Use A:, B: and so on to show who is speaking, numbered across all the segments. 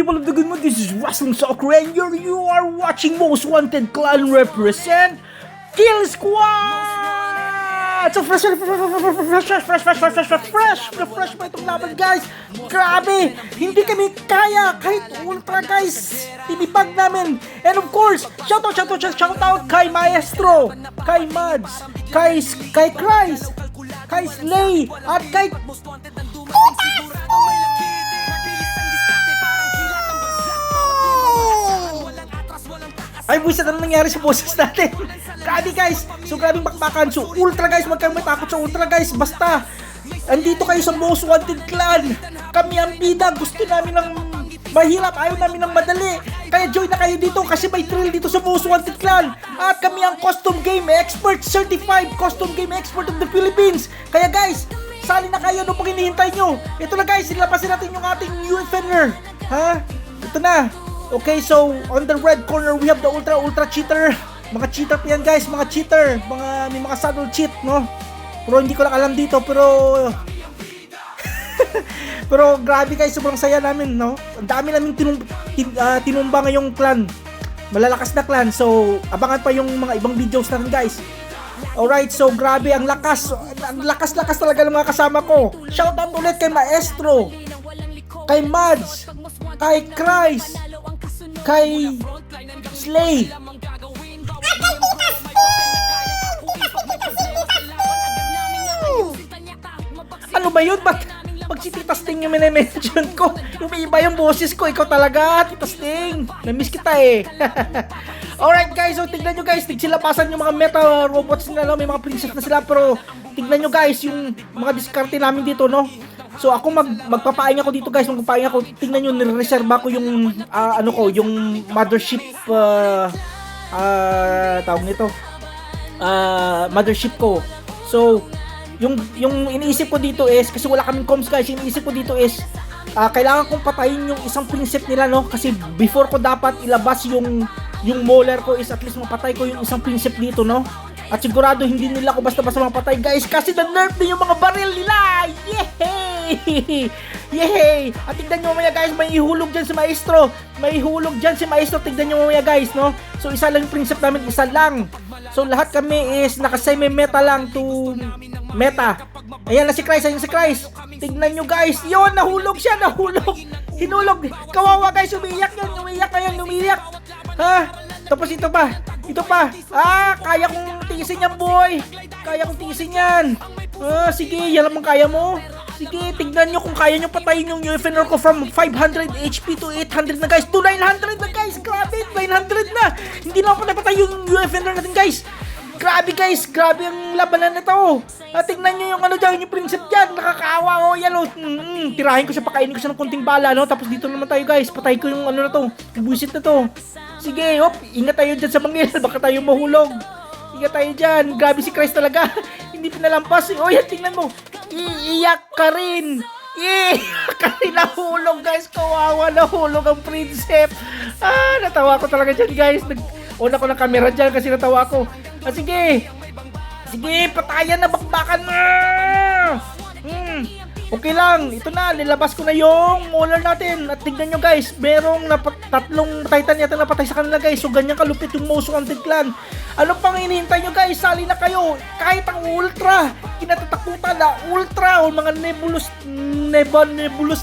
A: people of the good mood, this is Wrestling Soccer and you are watching Most Wanted Clan represent Kill Squad! So fresh pa itong laban, guys. Grabe, hindi kami kaya kahit ultra, guys. Tinipag namin. And of course, shout out kay Maestro, kay Mads, kay Christ, kay Slay, at kay ay, buwisit na nangyari sa boses natin. Grabe, guys. So, grabing bakbakan. So, ultra, guys. Magkang matakot sa ultra, guys. Basta, andito kayo sa Most Wanted Clan. Kami ang bida. Gusto namin ng mahirap. Ayaw namin ng madali. Kaya join na kayo dito kasi may thrill dito sa Most Wanted Clan. At kami ang custom game expert, certified custom game expert of the Philippines. Kaya, guys, sali na kayo. Ano pang hinihintay nyo? Ito na, guys. Silapasin natin yung ating new offender. Ha? Ito na. Okay, so on the red corner we have the ultra cheater. Mga cheater pa yan, guys, mga cheater. May mga saddle cheat, no? Pero hindi ko lang alam dito, pero pero grabe, guys, sobrang saya namin, no? Ang dami namin tinumba ngayong clan. Malalakas na clan. So, abangan pa yung mga ibang videos natin, guys. Alright, so grabe, ang lakas talaga ng mga kasama ko. Shoutout ulit kay Maestro, kay Mads, kay Christ, kay Slay. Ano ba yun? Ba't pag si Tita Sting yung minimension ko, umiiba yung boses ko? Ikaw talaga, Tita Sting. Namiss kita eh. Alright, guys, so tignan nyo, guys, silapasan yung mga meta robots nila, no? May mga princess na sila, pero tignan nyo, guys, yung mga diskarte namin dito, no? So ako magpapaing ako dito, guys. Magpapaing ako. Tingnan niyo, nireserba ko yung yung mothership tawag nito. Mothership ko. So yung iniisip ko dito is kasi wala kaming comms, guys. Yung iniisip ko dito is kailangan kong patayin yung isang prinsip nila, no? Kasi before ko dapat ilabas yung mauler ko is at least mapatay ko yung isang prinsip dito, no? At sigurado hindi nila ako basta-basta mapatay, guys, kasi na-nerf din yung mga baril nila. Yehey! Yehey! At tignan nyo mamaya, guys, may ihulog dyan si Maestro. May ihulog dyan si Maestro. Tignan nyo mamaya, guys, no? So, isa lang yung prinsip namin, isa lang. So, lahat kami is naka-semi-meta lang to meta. Ayan na si Christ, ayan si Christ. Tignan nyo, guys. Yun, nahulog siya, nahulog. Hinulog. Kawawa, guys, umiiyak yun. Umiiyak. Ha? Tapos ito pa. Kaya kong tiisin yan, boy. Kaya kong tiisin yan. Sige, yan naman kaya mo. Sige, tignan nyo kung kaya nyo patayin yung UFNR ko from 500 HP to 800 na, guys. To 900 na, guys. Grabe, 900 na. Hindi na ako napatay yung UFNR natin, guys. Grabe, guys. Grabe ang labanan na to. Tignan nyo yung dyan, yung prinsip dyan. Nakakaawa, yan, tirahin ko siya, pakainin ko siya ng konting bala, no? Tapos dito naman tayo, guys. Patay ko yung na to. Buisit na to. Sige, ingat tayo dyan sa bangil. Baka tayo mahulog. Ingat tayo dyan. Grabe si Christ talaga. Hindi pinalampas. Yan, tingnan mo. Iiyak ka rin. Nahulog, guys. Kawawa, nahulog ang prinsip. Natawa ko talaga dyan, guys. On ako ng camera dyan kasi natawa ko. Sige, patayan na, bakbakan na. Okay lang, ito na, nilabas ko na yung mauler natin. At tignan nyo, guys, merong tatlong Titan yata napatay sa kanila, guys. So ganyan kalupit yung Most Wanted Clan. Ano pang hinihintay nyo, guys? Sali na kayo. Kahit ang ultra, kinatatakutan na ultra o mga nebulous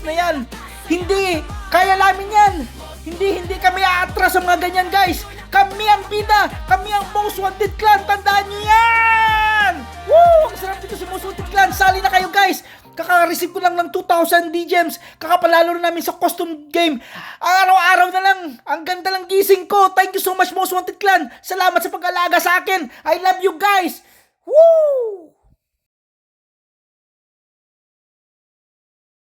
A: na yan. Hindi, kaya namin yan. Hindi kami aatras sa mga ganyan, guys. Kami ang bida, kami ang Most Wanted Clan. Tandaan nyo yan. Woo! Ang sarap dito sa Most Wanted Clan. Sali na kayo, guys. Kaka-receive ko lang ng 2,000 D-Gems. Kakapalalo na namin sa custom game. Araw-araw na lang. Ang ganda lang gising ko. Thank you so much, Most Wanted Clan. Salamat sa pag-alaga sa akin. I love you, guys. Woo!